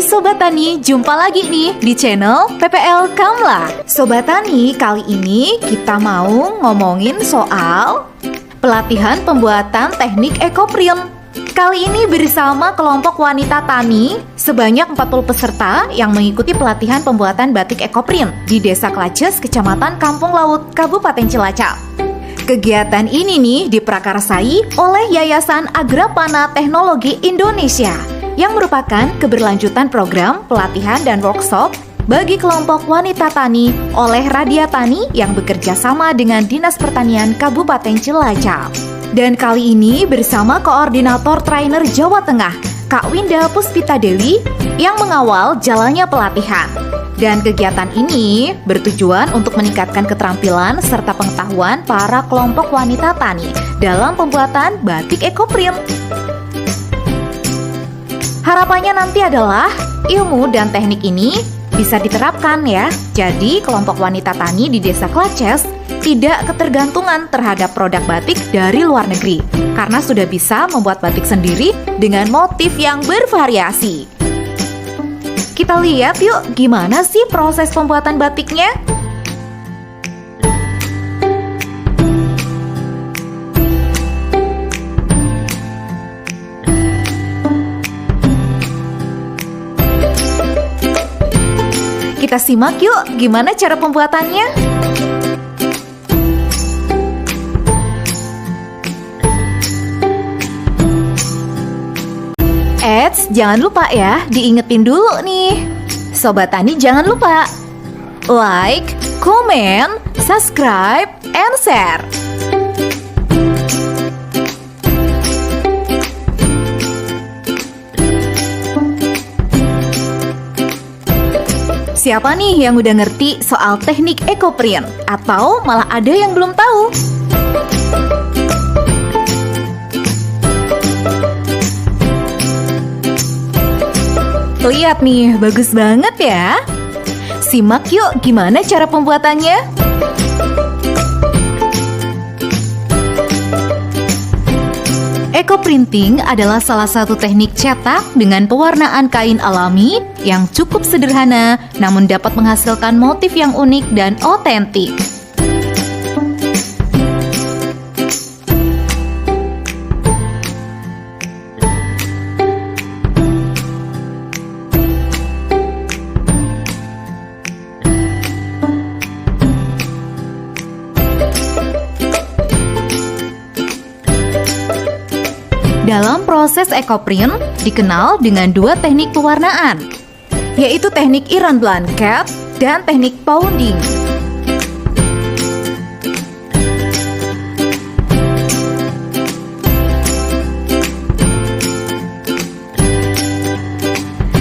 Hai Sobat Tani, jumpa lagi nih di channel PPL Kamla. Sobat Tani, kali ini kita mau ngomongin soal pelatihan pembuatan teknik ekoprint. Kali ini bersama kelompok wanita tani sebanyak 40 peserta yang mengikuti pelatihan pembuatan batik ekoprint di Desa Klaces, Kecamatan Kampung Laut, Kabupaten Cilacap. Kegiatan ini nih diprakarsai oleh Yayasan Agrapana Teknologi Indonesia yang merupakan keberlanjutan program pelatihan dan workshop bagi kelompok wanita tani oleh Radia Tani yang bekerja sama dengan Dinas Pertanian Kabupaten Cilacap. Dan kali ini bersama Koordinator Trainer Jawa Tengah, Kak Winda Puspita Dewi, yang mengawal jalannya pelatihan. Dan kegiatan ini bertujuan untuk meningkatkan keterampilan serta pengetahuan para kelompok wanita tani dalam pembuatan batik ekoprint. Harapannya nanti adalah ilmu dan teknik ini bisa diterapkan ya. Jadi kelompok wanita tani di Desa Klaces tidak ketergantungan terhadap produk batik dari luar negeri karena sudah bisa membuat batik sendiri dengan motif yang bervariasi. Kita lihat yuk gimana sih proses pembuatan batiknya. Kita simak yuk gimana cara pembuatannya. Eits, jangan lupa ya, diingetin dulu nih. Sobat Tani jangan lupa like, comment, subscribe, and share. Siapa nih yang udah ngerti soal teknik ekoprint? Atau malah ada yang belum tahu? Lihat nih, bagus banget ya. Simak yuk gimana cara pembuatannya. Ekoprinting adalah salah satu teknik cetak dengan pewarnaan kain alami yang cukup sederhana namun dapat menghasilkan motif yang unik dan otentik. Dalam proses ekoprint dikenal dengan dua teknik pewarnaan, yaitu teknik iron blanket dan teknik pounding.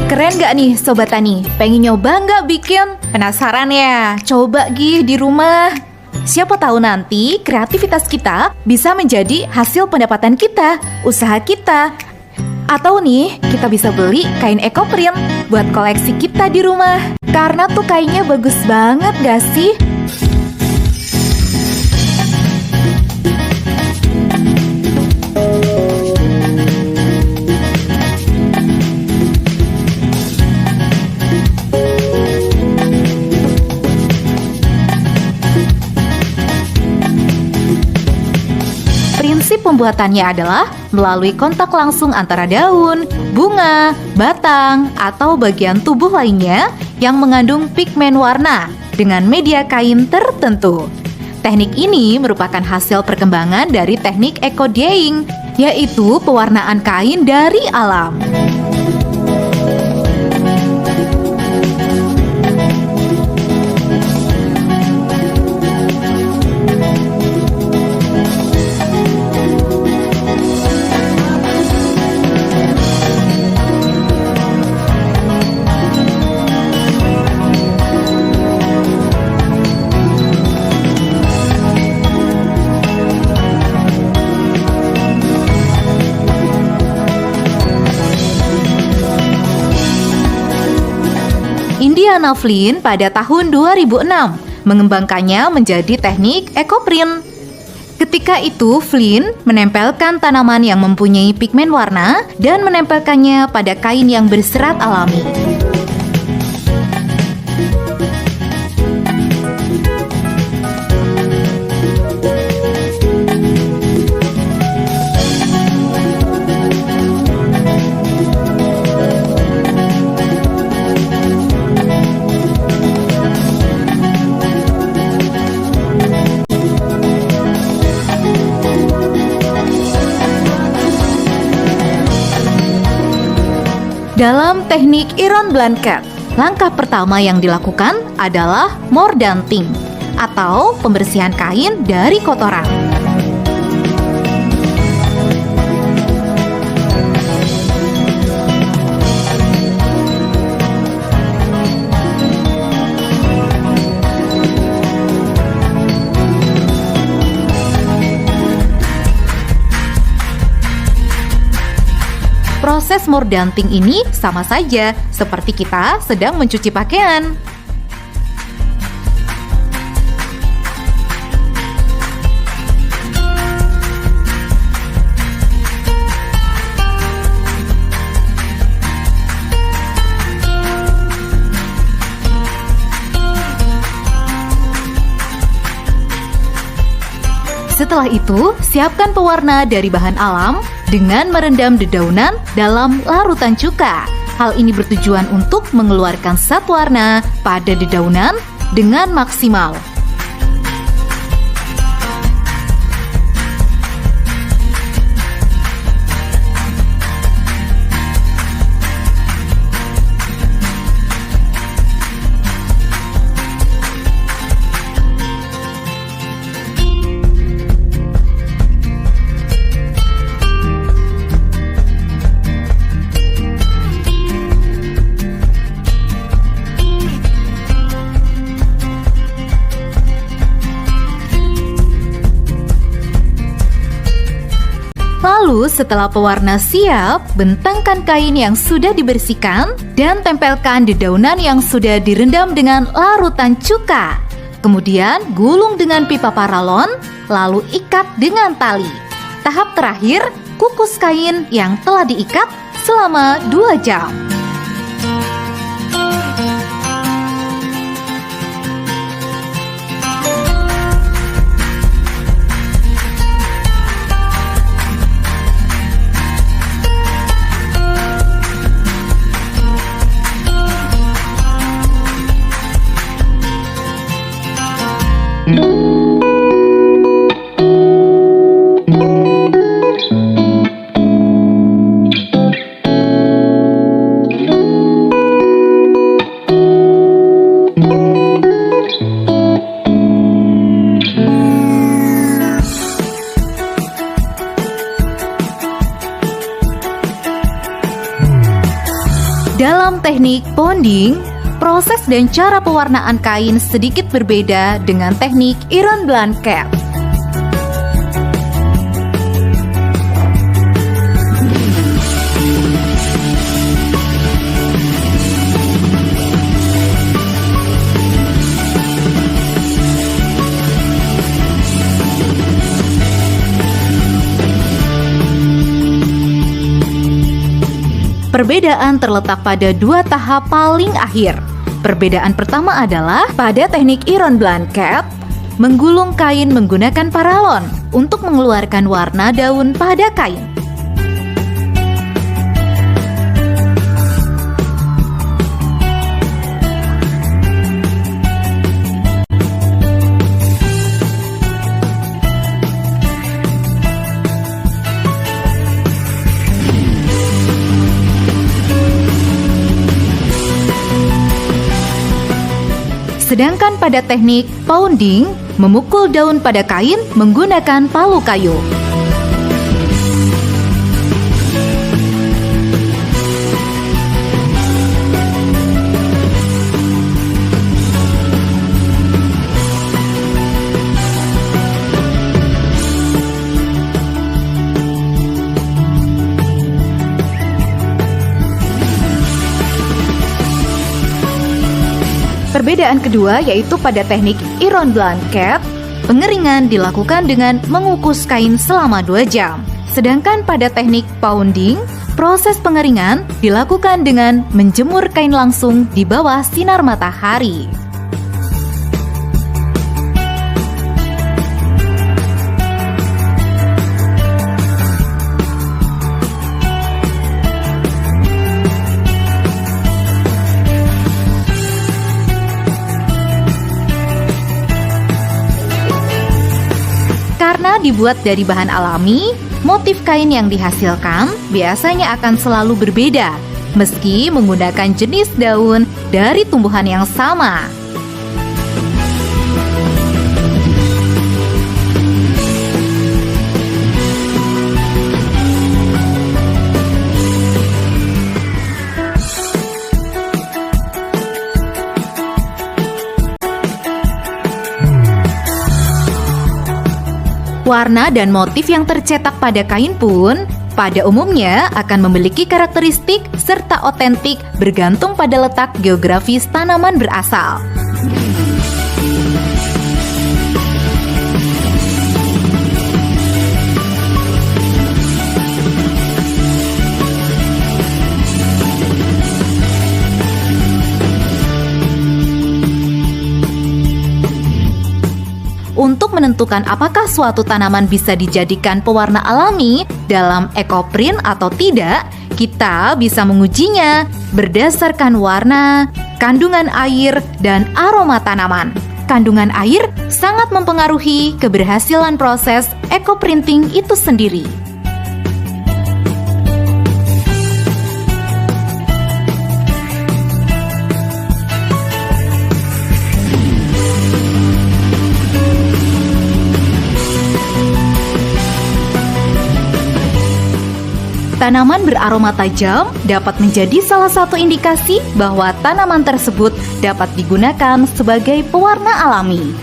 Keren gak nih Sobat Tani? Pengen nyoba nggak bikin? Penasaran ya? Coba gih di rumah. Siapa tahu nanti kreativitas kita bisa menjadi hasil pendapatan kita, usaha kita. Atau nih, kita bisa beli kain ekoprint buat koleksi kita di rumah. Karena tuh kainnya bagus banget gak sih? Prinsip pembuatannya adalah melalui kontak langsung antara daun, bunga, batang, atau bagian tubuh lainnya yang mengandung pigmen warna dengan media kain tertentu. Teknik ini merupakan hasil perkembangan dari teknik eco-dyeing, yaitu pewarnaan kain dari alam. Indiana Flynn pada tahun 2006 mengembangkannya menjadi teknik ekoprint. Ketika itu, Flynn menempelkan tanaman yang mempunyai pigmen warna dan menempelkannya pada kain yang berserat alami. Dalam teknik iron blanket, langkah pertama yang dilakukan adalah mordanting atau pembersihan kain dari kotoran. Proses mordanting ini sama saja seperti kita sedang mencuci pakaian. Setelah itu, siapkan pewarna dari bahan alam dengan merendam dedaunan dalam larutan cuka. Hal ini bertujuan untuk mengeluarkan zat warna pada dedaunan dengan maksimal. Lalu setelah pewarna siap, bentangkan kain yang sudah dibersihkan dan tempelkan dedaunan yang sudah direndam dengan larutan cuka. Kemudian gulung dengan pipa paralon, lalu ikat dengan tali. Tahap terakhir, kukus kain yang telah diikat selama 2 jam. Dalam teknik ponding, proses dan cara pewarnaan kain sedikit berbeda dengan teknik iron blanket. Perbedaan terletak pada 2 tahap paling akhir. Perbedaan pertama adalah pada teknik iron blanket, menggulung kain menggunakan paralon untuk mengeluarkan warna daun pada kain. Sedangkan pada teknik pounding, memukul daun pada kain menggunakan palu kayu. Perbedaan kedua yaitu pada teknik iron blanket, Pengeringan dilakukan dengan mengukus kain selama 2 jam. Sedangkan pada teknik pounding, proses pengeringan dilakukan dengan menjemur kain langsung di bawah sinar matahari. Karena dibuat dari bahan alami, motif kain yang dihasilkan biasanya akan selalu berbeda, meski menggunakan jenis daun dari tumbuhan yang sama. Warna dan motif yang tercetak pada kain pun pada umumnya akan memiliki karakteristik serta otentik bergantung pada letak geografis tanaman berasal. Untuk menentukan apakah suatu tanaman bisa dijadikan pewarna alami dalam ekoprint atau tidak, kita bisa mengujinya berdasarkan warna, kandungan air, dan aroma tanaman. Kandungan air sangat mempengaruhi keberhasilan proses ekoprinting itu sendiri. Tanaman beraroma tajam dapat menjadi salah satu indikasi bahwa tanaman tersebut dapat digunakan sebagai pewarna alami.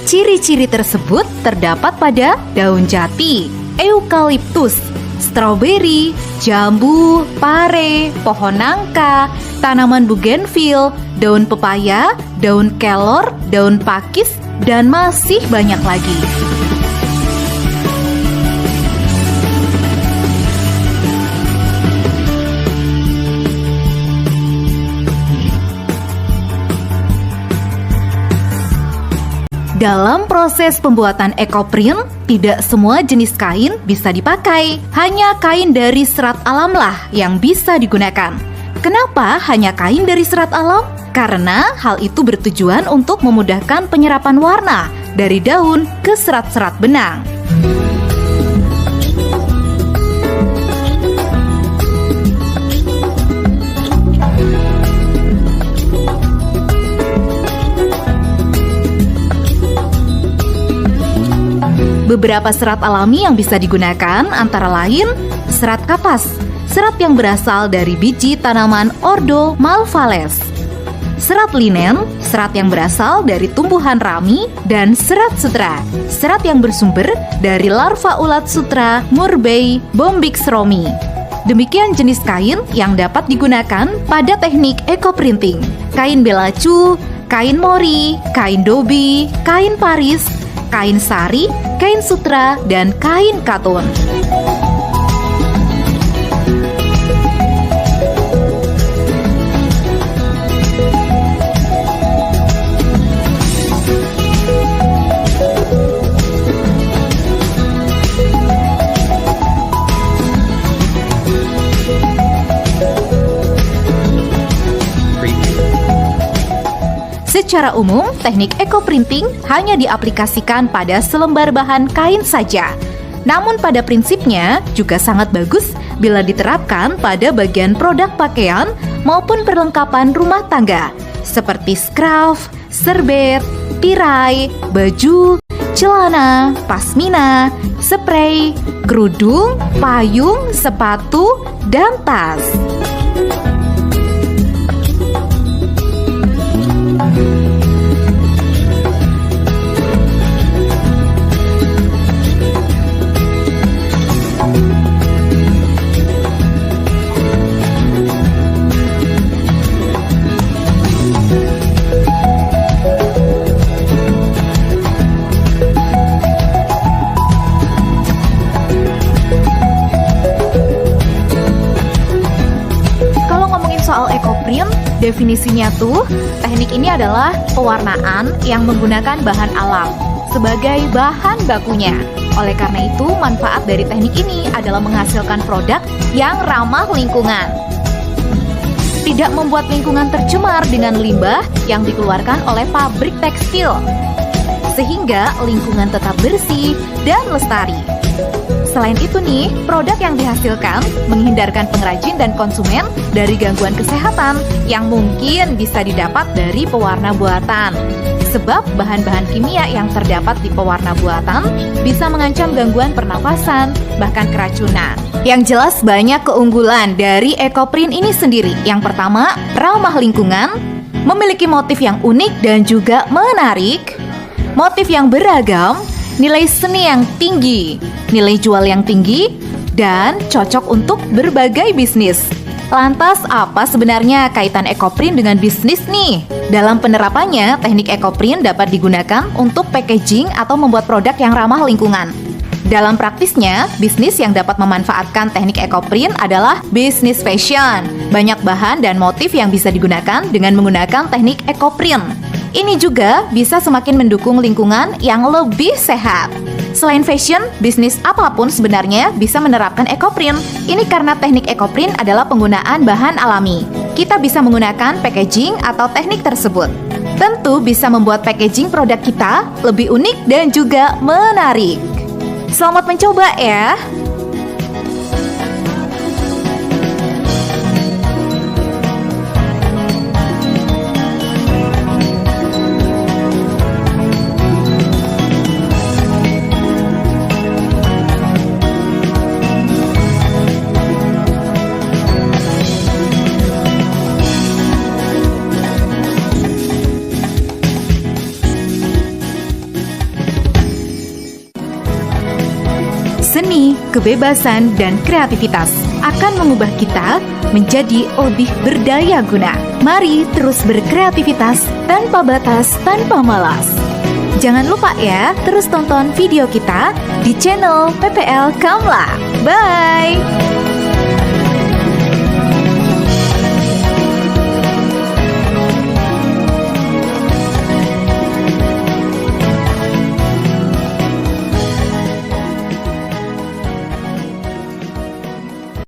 Ciri-ciri tersebut terdapat pada daun jati, eukaliptus, stroberi, jambu, pare, pohon nangka, tanaman bougainville, daun pepaya, daun kelor, daun pakis, dan masih banyak lagi. Dalam proses pembuatan ekoprint, tidak semua jenis kain bisa dipakai. Hanya kain dari serat alamlah yang bisa digunakan. Kenapa hanya kain dari serat alam? Karena hal itu bertujuan untuk memudahkan penyerapan warna dari daun ke serat-serat benang. Beberapa serat alami yang bisa digunakan antara lain serat kapas, serat yang berasal dari biji tanaman Ordo malvales, serat linen, serat yang berasal dari tumbuhan rami, dan serat sutra, serat yang bersumber dari larva ulat sutra Murbei bombix romi. Demikian jenis kain yang dapat digunakan pada teknik ekoprinting. Kain belacu, kain mori, kain dobi, kain paris, kain sari, kain sutra, dan kain katun. Secara umum, teknik ekoprinting hanya diaplikasikan pada selembar bahan kain saja. Namun pada prinsipnya juga sangat bagus bila diterapkan pada bagian produk pakaian maupun perlengkapan rumah tangga seperti scarf, serbet, tirai, baju, celana, pasmina, spray, kerudung, payung, sepatu, dan tas. Definisinya tuh, teknik ini adalah pewarnaan yang menggunakan bahan alam sebagai bahan bakunya. Oleh karena itu, manfaat dari teknik ini adalah menghasilkan produk yang ramah lingkungan. Tidak membuat lingkungan tercemar dengan limbah yang dikeluarkan oleh pabrik tekstil, sehingga lingkungan tetap bersih dan lestari. Selain itu nih, produk yang dihasilkan menghindarkan pengrajin dan konsumen dari gangguan kesehatan yang mungkin bisa didapat dari pewarna buatan. Sebab bahan-bahan kimia yang terdapat di pewarna buatan bisa mengancam gangguan pernafasan, bahkan keracunan. Yang jelas banyak keunggulan dari EcoPrint ini sendiri. Yang pertama, ramah lingkungan, memiliki motif yang unik dan juga menarik, motif yang beragam, nilai seni yang tinggi, nilai jual yang tinggi, dan cocok untuk berbagai bisnis. Lantas, apa sebenarnya kaitan EcoPrint dengan bisnis nih? Dalam penerapannya, teknik EcoPrint dapat digunakan untuk packaging atau membuat produk yang ramah lingkungan. Dalam praktisnya, bisnis yang dapat memanfaatkan teknik EcoPrint adalah bisnis fashion. Banyak bahan dan motif yang bisa digunakan dengan menggunakan teknik EcoPrint. Ini juga bisa semakin mendukung lingkungan yang lebih sehat. Selain fashion, bisnis apapun sebenarnya bisa menerapkan EcoPrint. Ini karena teknik EcoPrint adalah penggunaan bahan alami. Kita bisa menggunakan packaging atau teknik tersebut. Tentu bisa membuat packaging produk kita lebih unik dan juga menarik. Selamat mencoba ya! Seni, kebebasan, dan kreativitas akan mengubah kita menjadi lebih berdaya guna. Mari terus berkreativitas tanpa batas, tanpa malas. Jangan lupa ya, terus tonton video kita di channel PPL Kamla. Bye!